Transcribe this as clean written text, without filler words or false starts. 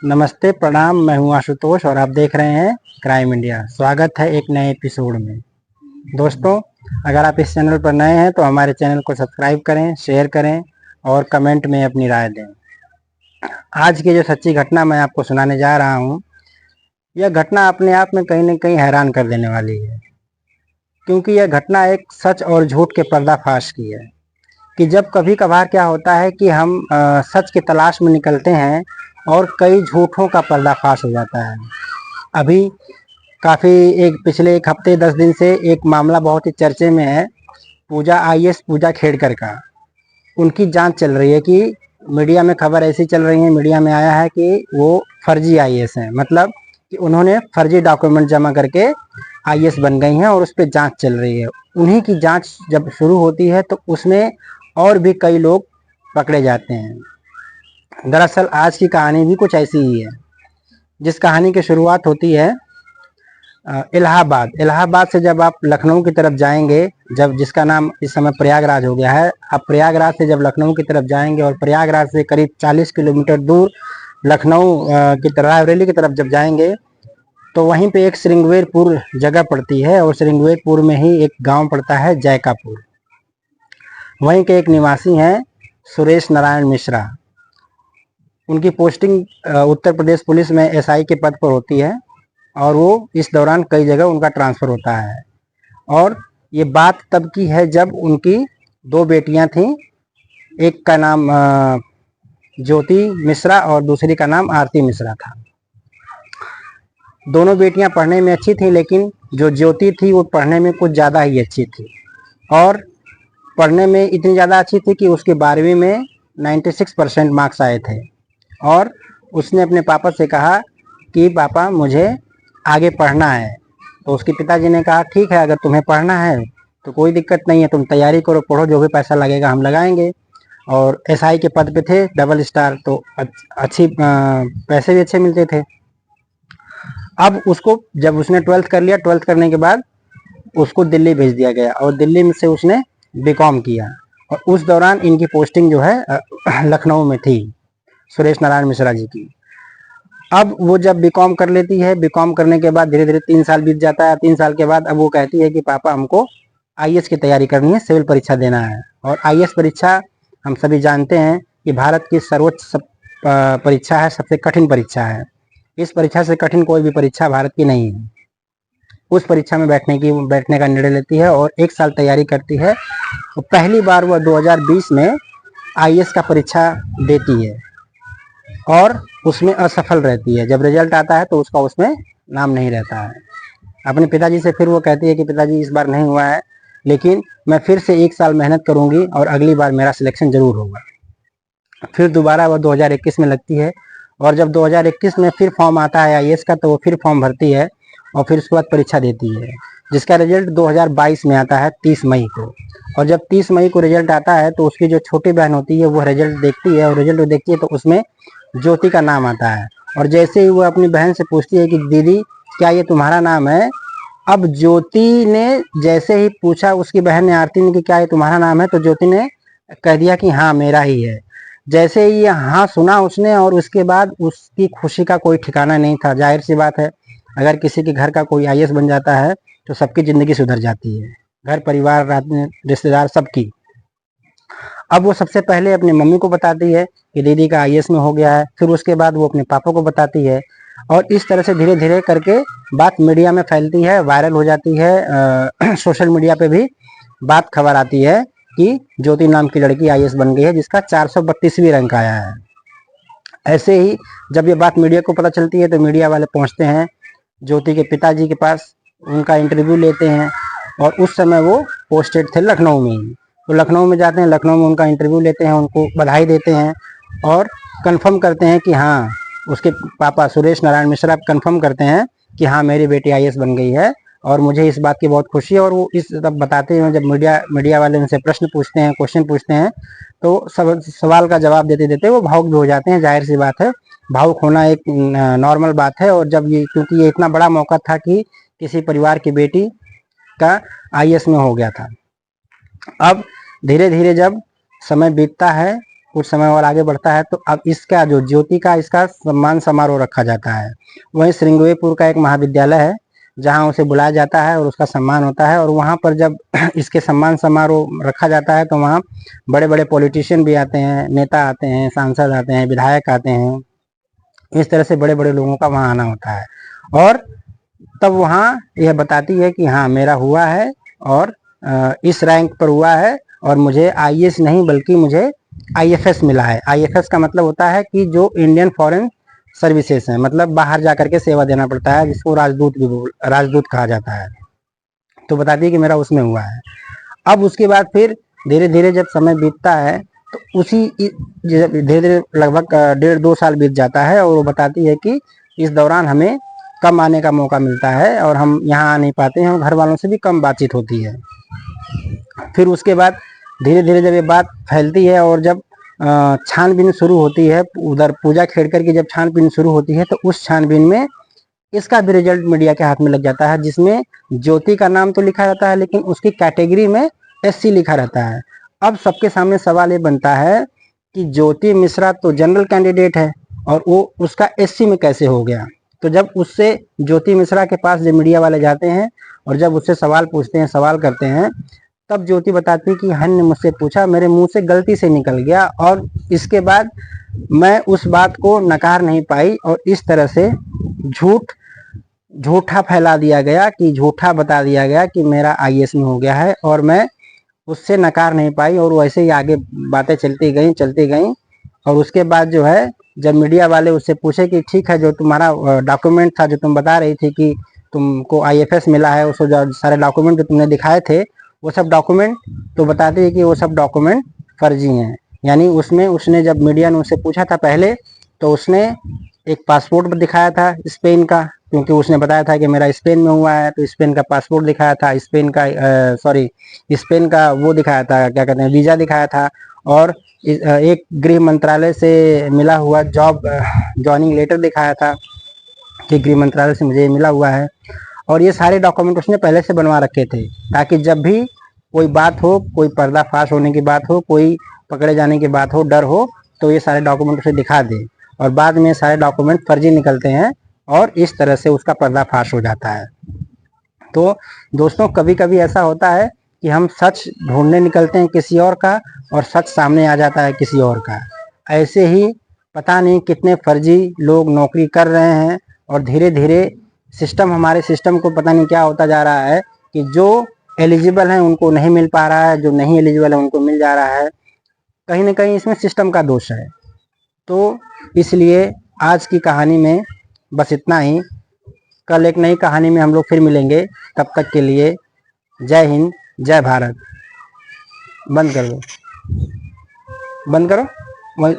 नमस्ते, प्रणाम। मैं हूं आशुतोष और आप देख रहे हैं क्राइम इंडिया। स्वागत है एक नए एपिसोड में। दोस्तों, अगर आप इस चैनल पर नए हैं तो हमारे चैनल को सब्सक्राइब करें, शेयर करें और कमेंट में अपनी राय दें। आज की जो सच्ची घटना मैं आपको सुनाने जा रहा हूं, यह घटना अपने आप में कहीं न कहीं हैरान कर देने वाली है, क्योंकि यह घटना एक सच और झूठ के पर्दाफाश की है। कि जब कभी कभार क्या होता है कि हम सच की तलाश में निकलते हैं और कई झूठों का पर्दाफाश हो जाता है। अभी काफ़ी पिछले एक हफ्ते 10 दिन से एक मामला बहुत ही चर्चे में है। पूजा आईएएस, पूजा खेड़कर का उनकी जांच चल रही है कि मीडिया में खबर ऐसी चल रही है, मीडिया में आया है कि वो फर्जी आईएएस हैं। मतलब कि उन्होंने फर्जी डॉक्यूमेंट जमा करके आईएएस बन गई हैं और उस पर जांच चल रही है। उन्हीं की जांच जब शुरू होती है तो उसमें और भी कई लोग पकड़े जाते हैं। दरअसल आज की कहानी भी कुछ ऐसी ही है, जिस कहानी की शुरुआत होती है इलाहाबाद से जब आप लखनऊ की तरफ जाएंगे, जब जिसका नाम इस समय प्रयागराज हो गया है, आप प्रयागराज से जब लखनऊ की तरफ जाएंगे और प्रयागराज से करीब 40 किलोमीटर दूर लखनऊ की तरफ रायबरेली की तरफ जब जाएंगे तो वहीं पे एक श्रृंगवेरपुर जगह पड़ती है और श्रृंगवेरपुर में ही एक गांव पड़ता है जैकापुर। वहीं के एक निवासी हैं सुरेश नारायण मिश्रा। उनकी पोस्टिंग उत्तर प्रदेश पुलिस में एसआई के पद पर होती है और वो इस दौरान कई जगह उनका ट्रांसफ़र होता है। और ये बात तब की है जब उनकी 2 बेटियां थीं। एक का नाम ज्योति मिश्रा और दूसरी का नाम आरती मिश्रा था। दोनों बेटियां पढ़ने में अच्छी थी, लेकिन जो ज्योति थी वो पढ़ने में कुछ ज़्यादा ही अच्छी थी और पढ़ने में इतनी ज़्यादा अच्छी थी कि उसके 12वीं में 96% मार्क्स आए थे। और उसने अपने पापा से कहा कि पापा मुझे आगे पढ़ना है। तो उसके पिताजी ने कहा ठीक है, अगर तुम्हें पढ़ना है तो कोई दिक्कत नहीं है, तुम तैयारी करो, पढ़ो, जो भी पैसा लगेगा हम लगाएंगे। और एसआई के पद पे थे, डबल स्टार, तो अच्छी पैसे भी अच्छे मिलते थे। अब उसको जब उसने 12th कर लिया, 12th करने के बाद उसको दिल्ली भेज दिया गया और दिल्ली में से उसने बीकॉम किया। और उस दौरान इनकी पोस्टिंग जो है लखनऊ में थी, सुरेश नारायण मिश्रा जी की। अब वो जब बीकॉम कर लेती है, बीकॉम करने के बाद धीरे धीरे 3 साल बीत जाता है। 3 साल के बाद अब वो कहती है कि पापा हमको आईएएस की तैयारी करनी है, सिविल परीक्षा देना है। और आईएएस परीक्षा हम सभी जानते हैं कि भारत की सर्वोच्च परीक्षा है, सबसे कठिन परीक्षा है। इस परीक्षा से कठिन कोई भी परीक्षा भारत की नहीं है। उस परीक्षा में बैठने का निर्णय लेती है और 1 साल तैयारी करती है। तो पहली बार वह 2020 में आईएएस का परीक्षा देती है और उसमें असफल रहती है। जब रिजल्ट आता है तो उसका उसमें नाम नहीं रहता है। अपने पिताजी से फिर वो कहती है कि पिताजी इस बार नहीं हुआ है, लेकिन मैं फिर से 1 साल मेहनत करूंगी और अगली बार मेरा सिलेक्शन जरूर होगा। फिर दोबारा वह 2021 में लगती है और जब 2021 में फिर फॉर्म आता है आईएएस का, तो वो फिर फॉर्म भरती है और फिर उसके बाद परीक्षा देती है, जिसका रिजल्ट 2022 में आता है 30 मई को। और जब 30 मई को रिजल्ट आता है तो उसकी जो छोटी बहन होती है वो रिजल्ट देखती है और रिजल्ट देखती है तो उसमें ज्योति का नाम आता है। और जैसे ही वो अपनी बहन से पूछती है कि दीदी क्या ये तुम्हारा नाम है, अब ज्योति ने जैसे ही पूछा, उसकी बहन ने, आरती ने, कि क्या ये तुम्हारा नाम है, तो ज्योति ने कह दिया कि हाँ मेरा ही है। जैसे ही ये हाँ सुना उसने, और उसके बाद उसकी खुशी का कोई ठिकाना नहीं था। जाहिर सी बात है, अगर किसी के घर का कोई आईएएस बन जाता है तो सबकी ज़िंदगी सुधर जाती है, घर परिवार रिश्तेदार सबकी। अब वो सबसे पहले अपनी मम्मी को बताती है कि दीदी का आईएएस में हो गया है। फिर उसके बाद वो अपने पापा को बताती है और इस तरह से धीरे धीरे करके बात मीडिया में फैलती है, वायरल हो जाती है। सोशल मीडिया पे भी बात खबर आती है कि ज्योति नाम की लड़की आईएएस बन गई है, जिसका 432वीं रैंक आया है। ऐसे ही जब ये बात मीडिया को पता चलती है तो मीडिया वाले पहुंचते हैं ज्योति के पिताजी के पास, उनका इंटरव्यू लेते हैं। और उस समय वो पोस्टेड थे लखनऊ में ही, तो लखनऊ में जाते हैं, लखनऊ में उनका इंटरव्यू लेते हैं, उनको बधाई देते हैं और कंफर्म करते हैं कि हाँ, उसके पापा सुरेश नारायण मिश्रा कंफर्म करते हैं कि हाँ मेरी बेटी आईएएस बन गई है और मुझे इस बात की बहुत खुशी है। और वो इस तब बताते हैं, जब मीडिया वाले उनसे प्रश्न पूछते हैं, क्वेश्चन पूछते हैं, तो सवाल का जवाब देते देते वो भावुक भी हो जाते हैं। जाहिर सी बात है, भावुक होना एक नॉर्मल बात है। और जब ये, क्योंकि ये इतना बड़ा मौका था कि किसी परिवार की बेटी का आईएएस में हो गया था। अब धीरे धीरे जब समय बीतता है कुछ समय और आगे बढ़ता है तो अब इसका जो ज्योति का इसका सम्मान समारोह रखा जाता है। वहीं श्रृंगवेरपुर का एक महाविद्यालय है जहां उसे बुलाया जाता है और उसका सम्मान होता है, और वहां पर जब इसके सम्मान समारोह रखा जाता है तो वहां बड़े बड़े पॉलिटिशियन भी आते हैं, नेता आते हैं, सांसद आते हैं, विधायक आते हैं, इस तरह से बड़े बड़े लोगों का वहाँ आना होता है। और तब वहाँ यह बताती है कि हाँ मेरा हुआ है और इस रैंक पर हुआ है, और मुझे आईएएस नहीं बल्कि मुझे आईएफएस मिला है। आईएफएस का मतलब होता है कि जो इंडियन फॉरेन सर्विसेज है, मतलब बाहर जाकर के सेवा देना पड़ता है, जिसको राजदूत कहा जाता है। तो बताती है कि मेरा उसमें हुआ है। अब उसके बाद फिर धीरे धीरे जब समय बीतता है तो उसी धीरे धीरे लगभग 1.5-2 साल बीत जाता है, और वो बताती है कि इस दौरान हमें कम आने का मौका मिलता है और हम यहाँ आ नहीं पाते हैं, घर वालों से भी कम बातचीत होती है। फिर उसके बाद धीरे धीरे जब ये बात फैलती है और जब छानबीन शुरू होती है, उधर पूजा खेड़कर की जब छानबीन शुरू होती है तो उस छानबीन में इसका भी रिजल्ट मीडिया के हाथ में लग जाता है, जिसमें ज्योति का नाम तो लिखा रहता है लेकिन उसकी कैटेगरी में एससी लिखा रहता है। अब सबके सामने सवाल ये बनता है कि ज्योति मिश्रा तो जनरल कैंडिडेट है और वो उसका एससी में कैसे हो गया। तो जब उससे ज्योति मिश्रा के पास जब मीडिया वाले जाते हैं और जब उससे सवाल पूछते हैं, सवाल करते हैं, तब ज्योति बताती है कि हन ने मुझसे पूछा, मेरे मुंह से गलती से निकल गया, और इसके बाद मैं उस बात को नकार नहीं पाई और इस तरह से झूठा फैला दिया गया कि झूठा बता दिया गया कि मेरा आईएएस में हो गया है, और मैं उससे नकार नहीं पाई और वैसे ही आगे बातें चलती गई। और उसके बाद जो है जब मीडिया वाले उससे पूछे कि ठीक है जो तुम्हारा डॉक्यूमेंट था, जो तुम बता रही थी कि तुमको आईएफएस मिला है, उसको जो सारे डॉक्यूमेंट जो तुमने दिखाए थे वो सब डॉक्यूमेंट, तो बताती है कि वो सब डॉक्यूमेंट फर्जी हैं। यानी उसमें उसने जब मीडिया ने उससे पूछा था पहले तो उसने एक पासपोर्ट दिखाया था स्पेन का, क्योंकि उसने बताया था कि मेरा स्पेन में हुआ है, तो स्पेन का पासपोर्ट दिखाया था, स्पेन का वो दिखाया था, क्या कहते हैं, वीज़ा दिखाया था, और एक गृह मंत्रालय से मिला हुआ ज्वाइनिंग लेटर दिखाया था कि गृह मंत्रालय से मुझे मिला हुआ है। और ये सारे डॉक्यूमेंट उसने पहले से बनवा रखे थे ताकि जब भी कोई बात हो, कोई पर्दाफाश होने की बात हो, कोई पकड़े जाने की बात हो, डर हो, तो ये सारे डॉक्यूमेंट उसे दिखा दे। और बाद में सारे डॉक्यूमेंट फर्जी निकलते हैं और इस तरह से उसका पर्दाफाश हो जाता है। तो दोस्तों कभी कभी ऐसा होता है कि हम सच ढूंढने निकलते हैं किसी और का और सच सामने आ जाता है किसी और का। ऐसे ही पता नहीं कितने फर्जी लोग नौकरी कर रहे हैं और धीरे धीरे हमारे सिस्टम को पता नहीं क्या होता जा रहा है कि जो एलिजिबल हैं उनको नहीं मिल पा रहा है, जो नहीं एलिजिबल है उनको मिल जा रहा है। कहीं ना कहीं इसमें सिस्टम का दोष है। तो इसलिए आज की कहानी में बस इतना ही। कल एक नई कहानी में हम लोग फिर मिलेंगे। तब तक के लिए जय हिंद, जय भारत। बंद कर दो, बंद करो।